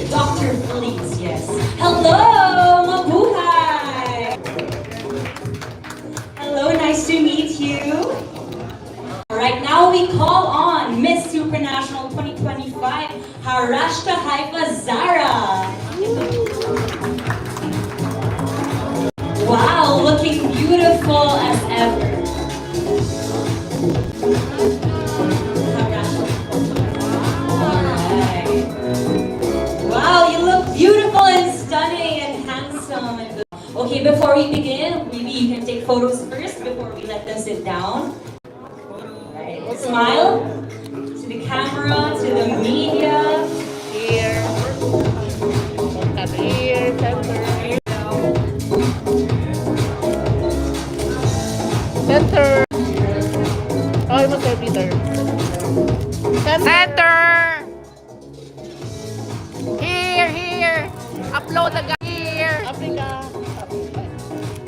Dr. Please, yes. Hello, mabuhay! Hello, nice to meet you. Right now we call on Miss Supranational 2025, Harashta Haifa Zahra. Wow, looking beautiful as ever. Wow, you look beautiful and stunning and handsome. Okay, before we begin, maybe you can take photos first before we let them sit down. Right. Smile to the camera, to the media. Here. Cut here, center. Center. Oh, Mr. Peter. Center. Here. Upload the guy here. Africa.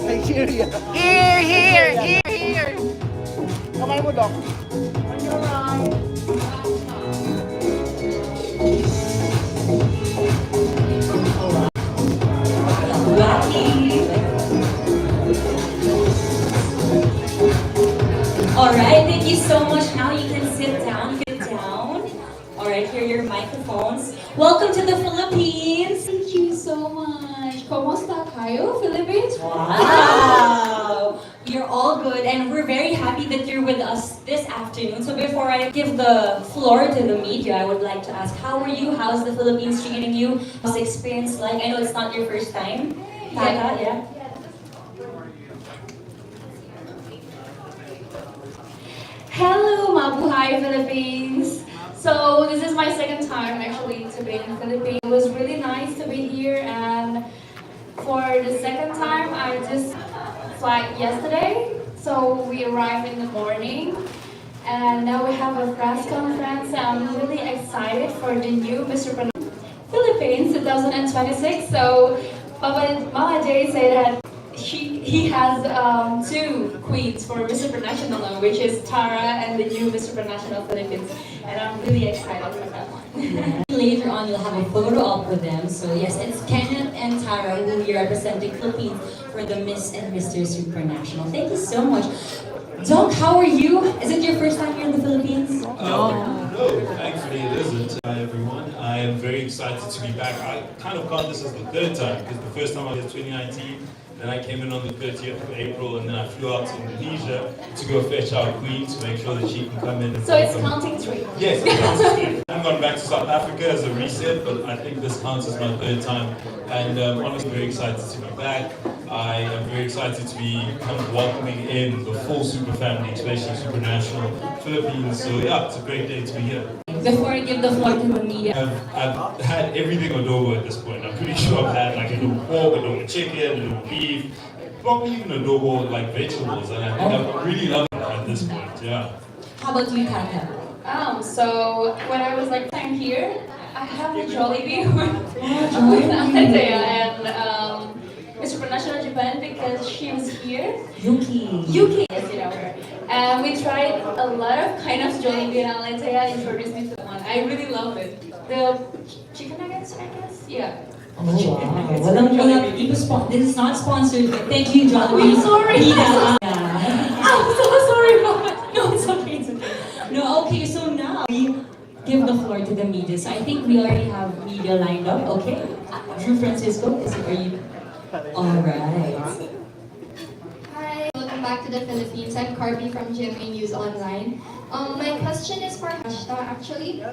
Nigeria. Here. Kamay mo, Doc. On your right. Alright, thank you so much. Now you can sit down. Alright, here are your microphones. Welcome to the Philippines. Thank you so much. Kumusta kayo, Philippines? Wow! You're all good and we're very happy that you're with us this afternoon. So before I give the floor to the media, I would like to ask, how are you? How's the Philippines treating you? What's the experience like? I know it's not your first time. Tata, yeah? Hello, mabuhay, Philippines. So this is my second time actually to be in the Philippines. It was really nice to be here, and for the second time I just flight yesterday. So we arrived in the morning and now we have a press conference. I'm really excited for the new Mister Supranational Philippines 2026. So Mama J said that he has two queens for Miss Supranational, which is Tarah and the new Miss Supranational Philippines, and I'm really excited for that one. Later on, you'll have a photo op with them. So yes, it's Kenneth and Tarah who will be representing Philippines for the Miss and Mister Supranational. Thank you so much. Doc, how are you? Is it your first time here in the Philippines? No, thankfully it isn't. Hi everyone, I am very excited to be back. I kind of got this as the third time because the first time I was 2019. Then I came in on the 30th of April, and then I flew out to Indonesia to go fetch our queen to make sure that she can come in. And so it's counting three. Yes, it counts as three. I've gone back to South Africa as a reset, but I think this counts as my third time. And honestly, very excited to be back. I am very excited to be kind of welcoming in the full super family, especially Supranational Philippines. So yeah, it's a great day to be here. Before I give the floor to the media, I've had everything adobo at this point. I'm pretty sure I've had like adobo pork, adobo chicken, adobo beef, probably even adobo like vegetables, and I think I'm really loving it at this point. Yeah. how about you, Tata? So when I was like time here, I have a Jollibee with Anatea and Miss Supranational Japan because she was here. Yuki. Yes, you know her. And we tried a lot of kind of Jollibee and Anatea introduced me to the one. I really love it. The chicken nuggets, I guess? Yeah. Oh wow. This is not sponsored, but thank you, Jollibee. I'm sorry. I'm so sorry, Mama. No, it's okay, it's okay. No, okay, so now we give the floor to the media. So I think we already have media lined up, okay? Drew Francisco, are you? Alright. Hi, welcome back to the Philippines. I'm Carby from GMA News Online. My question is for Harashta actually.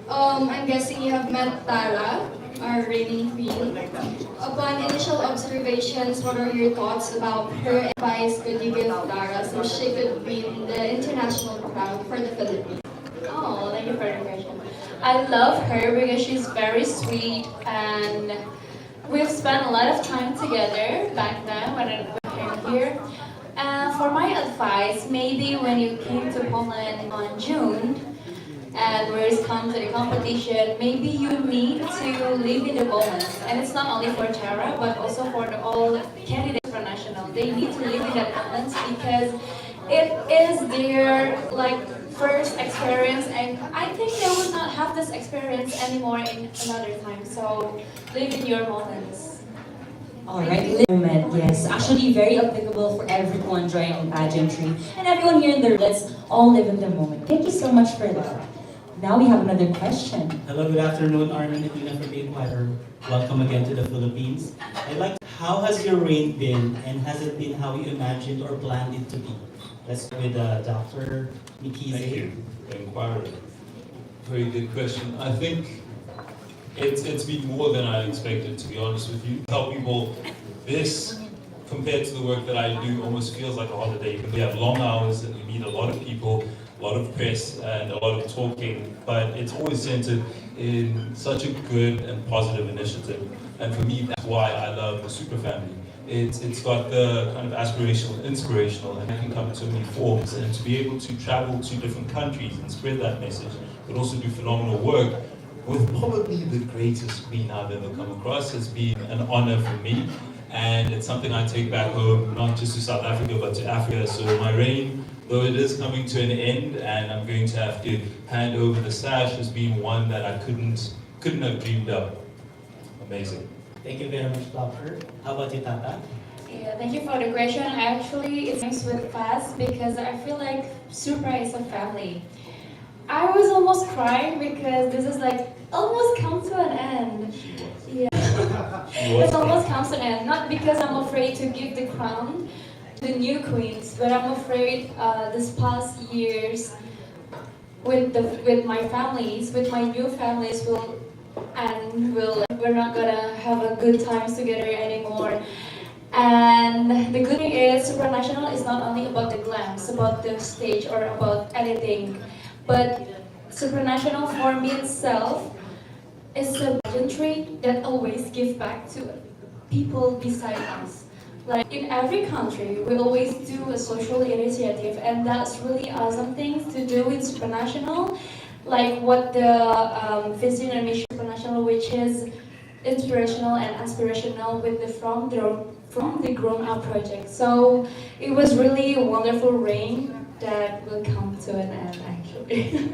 I'm guessing you have met Tarah, our reigning queen. Upon initial observations, what are your thoughts about her advice could you give Tarah so she could win the international crowd for the Philippines? Oh, thank you for the question. I love her because she's very sweet and we've spent a lot of time together back then when I came here. For my advice, maybe when you came to Poland on June, and where it's come to the competition, maybe you need to live in the balance. And it's not only for Tarah, but also for all candidates for national. They need to live in that balance because it is their first experience, and I think they will not have this experience anymore in another time. So live in your moments. Alright, moment, yes. Actually, very applicable for everyone joining pageantry. And everyone here in the room, let's all live in the moment. Thank you so much for that. Now we have another question. Hello, good afternoon, Armin and Tina from the Inquirer. Welcome again to the Philippines. How has your reign been, and has it been how you imagined or planned it to be? Let's start with Dr. Mkhize. Thank you, Inquirer. Very good question. I think it's been more than I expected, to be honest with you. Tell people this, compared to the work that I do, almost feels like a holiday. We have long hours and we meet a lot of people, a lot of press and a lot of talking, but it's always centered in such a good and positive initiative. And for me, that's why I love the Super Family. It's got the kind of aspirational, inspirational, and it can come in so many forms. And to be able to travel to different countries and spread that message, but also do phenomenal work with probably the greatest queen I've ever come across, has been an honor for me. And it's something I take back home, not just to South Africa, but to Africa. So my reign, though it is coming to an end, and I'm going to have to hand over the sash, has been one that I couldn't have dreamed of. Amazing. Thank you very much, Doctor. How about you, Tata? Yeah, thank you for the question. Actually, it's nice with fast because I feel like Supra is a family. I was almost crying because this is like almost come to an end. Yeah, it almost comes to an end. Not because I'm afraid to give the crown to the new queens, but I'm afraid this past years with my families, with my new families we're not gonna have a good times together anymore. And the good thing is, Supranational is not only about the glams, about the stage or about anything, but Supranational for me itself is a pageantry that always gives back to people beside us. Like in every country, we always do a social initiative, and that's really awesome things to do in Supranational. Like what the Fezile and Miss Supranational, which is inspirational and aspirational with the from the grown up project. So it was really a wonderful reign that will come to an end actually.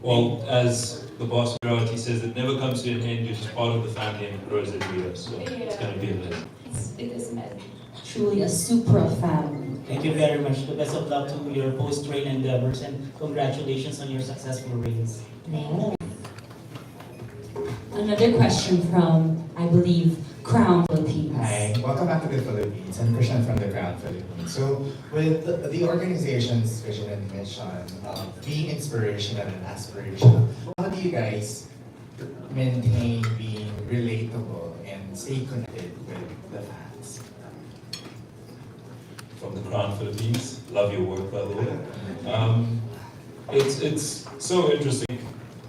Well, as the boss reality says, it never comes to an end, you're just part of the family and it grows every year. So it's going to be amazing. It is amazing. Truly a super family. Thank you very much. The best of luck to your post-reign endeavors, and congratulations on your successful reigns. Another question from, I believe, Crown Philippines. Hi, welcome back to the Philippines. I'm Christian from the Crown Philippines. So, with the organization's vision and mission of being inspirational and aspirational, how do you guys maintain being relatable and stay connected with the fans? From the Crown Philippines, love your work, by the way. It's so interesting,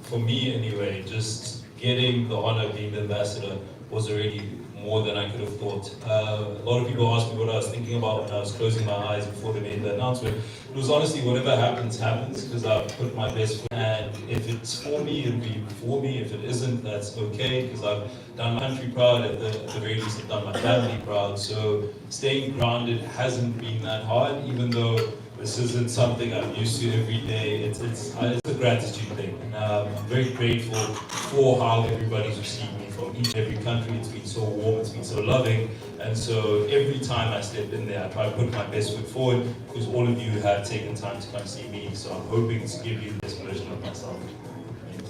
for me anyway, just getting the honor of being the ambassador was already more than I could have thought. A lot of people asked me what I was thinking about when I was closing my eyes before they made the announcement. It was honestly, whatever happens, happens, because I've put my best foot, and if it's for me, it'll be for me. If it isn't, that's okay, because I've done my country proud, at the very least I've done my family proud. So staying grounded hasn't been that hard, even though this isn't something I'm used to every day. It's a gratitude thing. And I'm very grateful for how everybody's received me from each and every country. It's been so warm, it's been so loving. And so every time I step in there, I try to put my best foot forward, because all of you have taken time to come see me. So I'm hoping to give you the best version of myself. Thank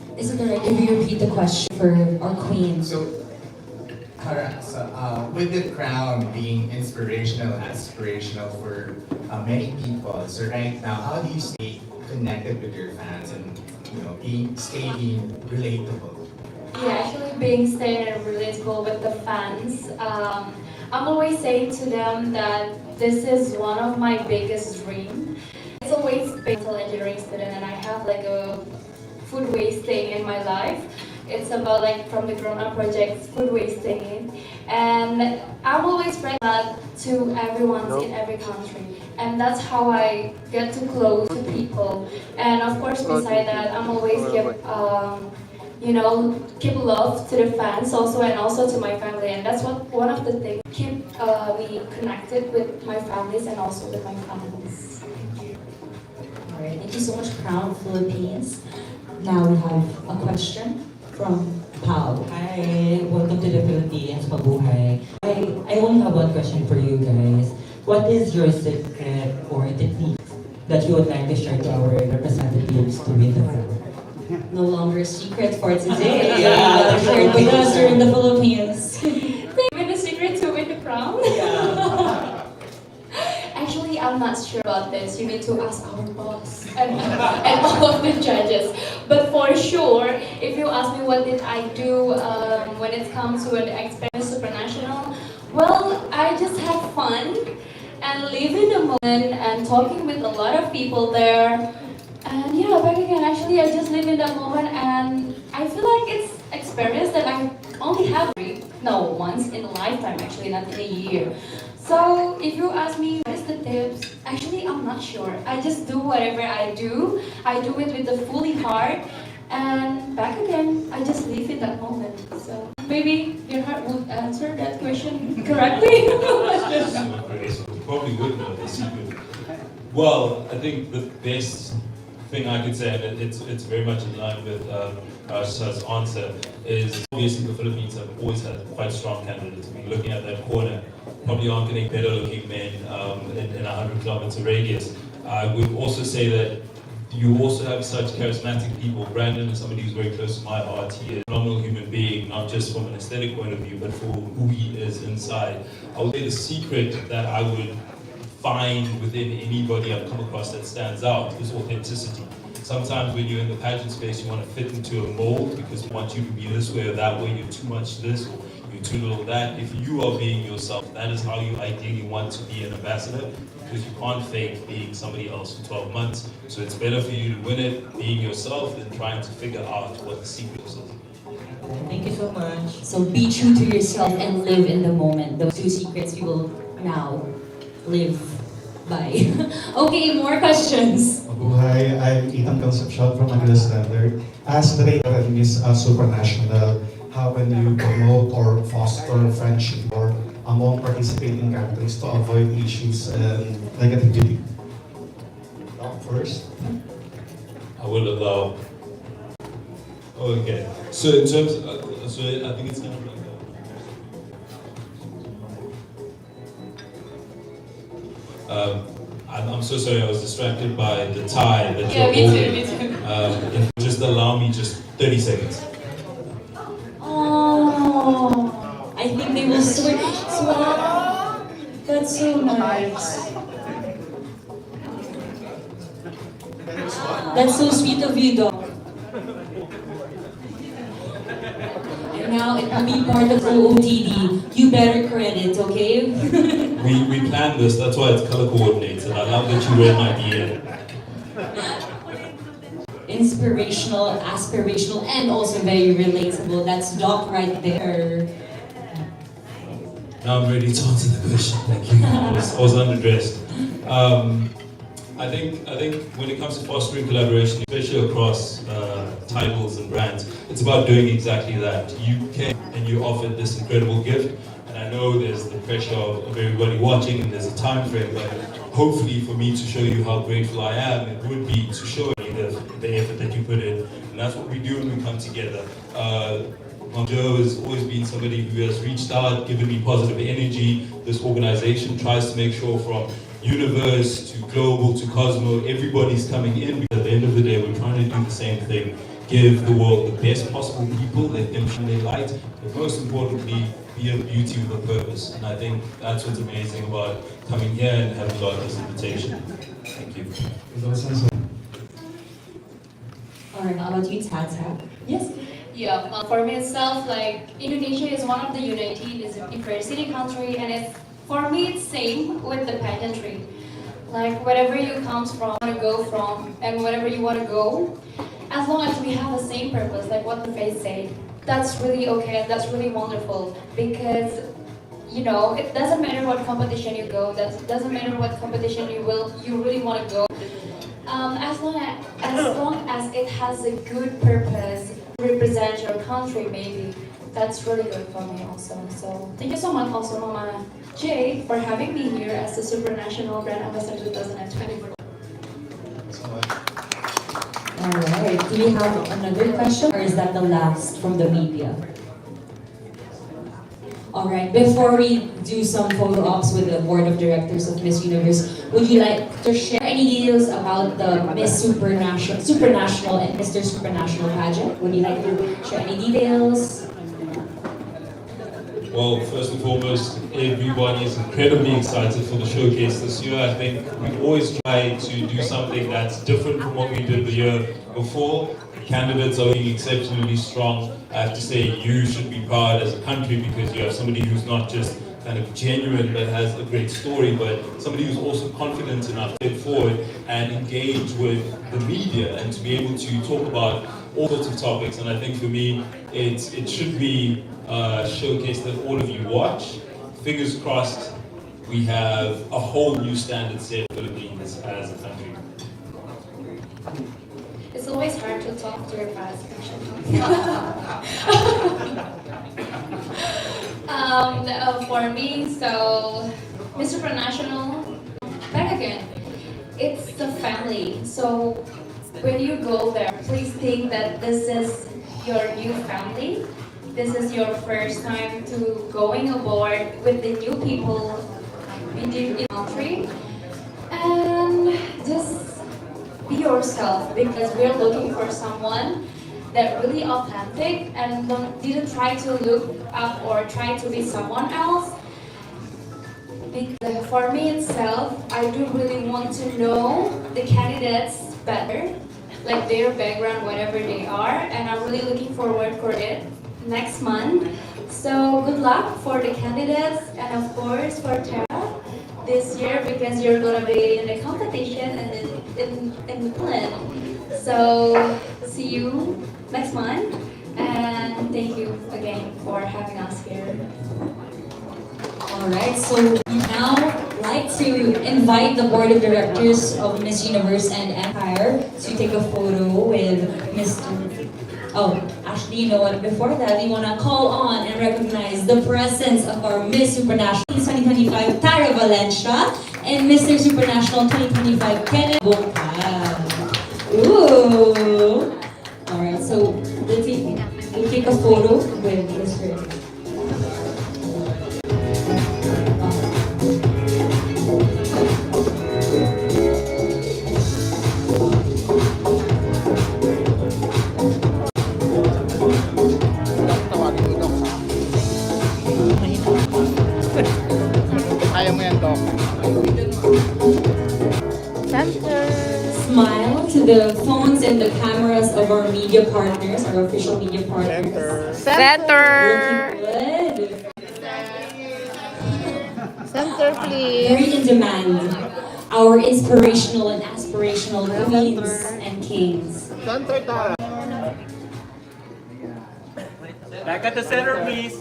you. Is it alright if you repeat the question for our queen? So, with the crown being inspirational and aspirational for many people, so right now, how do you stay connected with your fans and stay being relatable? Yeah, actually staying relatable with the fans. I'm always saying to them that this is one of my biggest dreams. It's always been an engineering student, and I have like a food wasting in my life. It's about like from the grown-up projects, food wasting, and I'm always spread that to everyone in every country, and that's how I get to close to people. And of course, beside that, I'm always keep love to the fans also, and also to my family, and that's one of the things keep me connected with my families and also with my fans. Alright, thank you so much, Crown Philippines. Now we have a question from Pao. Hi, welcome to the Philippines, mabuhay. I only have one question for you guys. What is your secret or technique that you would like to share to our representatives to win the vote? No longer a secret for today. Shared with us here in the Philippines. Even the secret to win the crown? Actually, I'm not sure about this. You need to ask our boss and all of the judges. But for sure, if you ask me what did I do when it comes to an experience Supranational, well, I just have fun and live in the moment and talking with a lot of people there. And yeah, back again, actually, I just live in that moment and I feel like it's experience that I only have once in a lifetime, actually, not in a year. So if you ask me what is the tips, actually I'm not sure. I just do whatever I do. I do it with the fully heart. And back again, I just live in that moment. So maybe your heart would answer that question correctly. Probably would know the secret. Well, I think the best thing I could say, and it's very much in line with Harashta's answer, is obviously the Philippines have always had quite strong candidates. I mean, looking at that corner, probably aren't getting better looking men in a 100-kilometer radius. I would also say that you also have such charismatic people. Brandon is somebody who's very close to my heart. He is a phenomenal human being, not just from an aesthetic point of view, but for who he is inside. I would say the secret that I would find within anybody I've come across that stands out is authenticity. Sometimes when you're in the pageant space, you want to fit into a mold because we want you to be this way or that way, you're too much this or you're too little that. If you are being yourself, that is how you ideally want to be an ambassador, because you can't fake being somebody else for 12 months. So it's better for you to win it being yourself than trying to figure out what the secret is. Thank you so much. So be true to yourself and live in the moment. Those two secrets you will now live by. Okay, more questions. Mabuhay, I'm Ethan Concepcion from Manila Standard. As the director of Miss Supranational, how can you promote or foster friendship or among participating countries to avoid issues and negativity? First. I will allow. Okay. So in terms, so I think it's gonna be like that. I'm so sorry. I was distracted by the tie that you're holding. Me too. If you just allow me just 30 seconds. Oh, I think they will swap. That's so nice. That's so sweet of you, Doc. And now it will be part of OOTD. You better credit, okay? We planned this. That's why it's color coordinated. I love that you read my DM. Inspirational, aspirational, and also very relatable. That's Doc right there. Now I'm ready to answer the question. Thank you. I was underdressed. I think when it comes to fostering collaboration, especially across titles and brands, it's about doing exactly that. You came and you offered this incredible gift, and I know there's the pressure of everybody watching and there's a time frame, but hopefully for me to show you how grateful I am, it would be to show you the effort that you put in, and that's what we do when we come together. Joe has always been somebody who has reached out, given me positive energy. This organization tries to make sure from universe to global to Cosmo, everybody's coming in, because at the end of the day, we're trying to do the same thing. Give the world the best possible people, let them shine their light, but most importantly, be a beauty with a purpose. And I think that's what's amazing about coming here and having got this invitation. Thank you. Alright, how about you, Tata? Yes. Yeah, for myself, like Indonesia is one of the united, is a diversity country, and it's for me it's same with the pageantry. Like wherever you come from, want to go from, and wherever you want to go, as long as we have the same purpose, like what the face said, that's really okay. That's really wonderful, because you know it doesn't matter what competition you go. That doesn't matter what competition you really want to go. As long as it has a good purpose, represent your country, maybe that's really good for me also. So thank you so much also Mama Jay for having me here as the Supranational Brand Ambassador 2024. so much. Alright, do we have another question or is that the last from the media? Alright, before we do some photo ops with the board of directors of Miss Universe, would you like to share any details about the Miss Supranational and Mister Supranational pageant? Would you like to share any details? Well, first and foremost, everyone is incredibly excited for the showcase this year. I think we always try to do something that's different from what we did the year before. The candidates are being exceptionally strong. I have to say, you should be proud as a country because you have somebody who's not just kind of genuine but has a great story, but somebody who's also confident enough to get forward and engage with the media and to be able to talk about all sorts of topics. And I think for me, it should be a showcase that all of you watch. Fingers crossed, we have a whole new standard set for the Philippines as a country. It's always hard to talk to your past, actually. For me, so Mister Supranational, back again. It's the family. So when you go there, please think that this is your new family. This is your first time to going aboard with the new people in the country. And just be yourself because we're looking for someone that really authentic and didn't try to look up or try to be someone else. Because for me itself, I do really want to know the candidates better, like their background, whatever they are, and I'm really looking forward for it next month. So good luck for the candidates and of course for Tarah this year because you're gonna be in the competition and in Finland. So see you next month and thank you again for having us here. Alright, so we now like to invite the board of directors of Miss Universe and Empire to take a photo with Mr. Oh, actually, you know what? Before that, we want to call on and recognize the presence of our Miss Supranational 2025 Tarah Valencia and Mister Supranational 2025 Kenneth Cabungcal. Ooh! Alright, so we'll take a photo with Mr. Smile to the phones and the cameras of our media partners, our official media partners. Center. Looking good. Center, please. Very in demand. Our inspirational and aspirational queens and kings. Back at the center, please.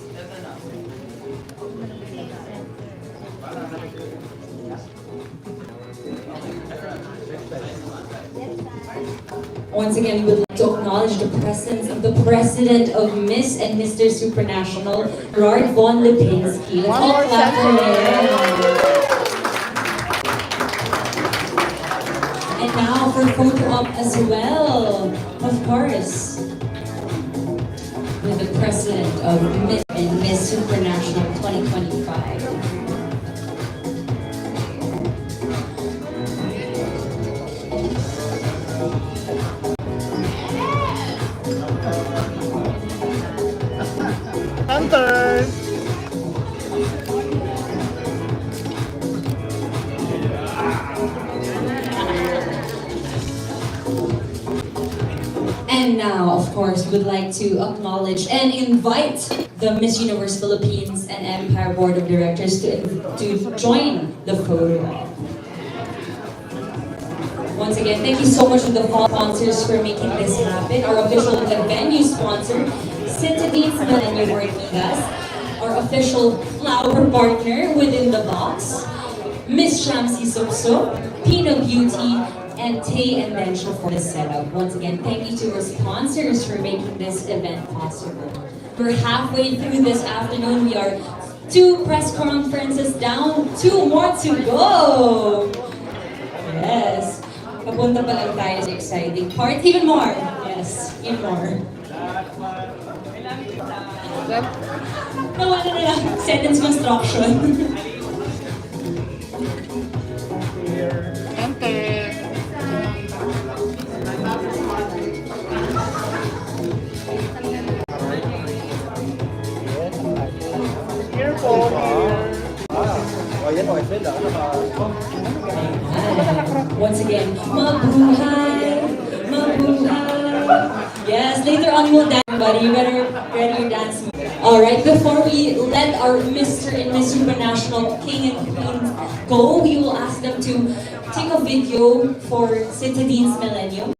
Once again, we would like to acknowledge the presence of the president of Miss and Mister Supranational, Lord Von Lipinski. Let's all clap for him. And now for photo op as well, of course, with the president of Miss and Miss Supranational 2025. Center. And now, of course, we would like to acknowledge and invite the Miss Universe Philippines and Empire Board of Directors to join the photo op. Once again, thank you so much to the sponsors for making this happen. Our official venue sponsor, Citadines Millennium Ortigas, our official flower partner within the box, Miss Shamsi Supso, Pino Beauty, and Tay and Densha for the setup. Once again, thank you to our sponsors for making this event possible. We're halfway through this afternoon. We are 2 press conferences down, 2 more to go. Yes. Papunta pa lang tayo sa exciting part. Even more. Yes, even more. Nawala na lang. Sentence construction. Once again, mabuhay, mabuhay. Yes, later on we'll dance, buddy. You better ready your dance. Alright, before we let our Mr. and Miss Supranational King and Queen go, we will ask them to take a video for Citadines Millennium.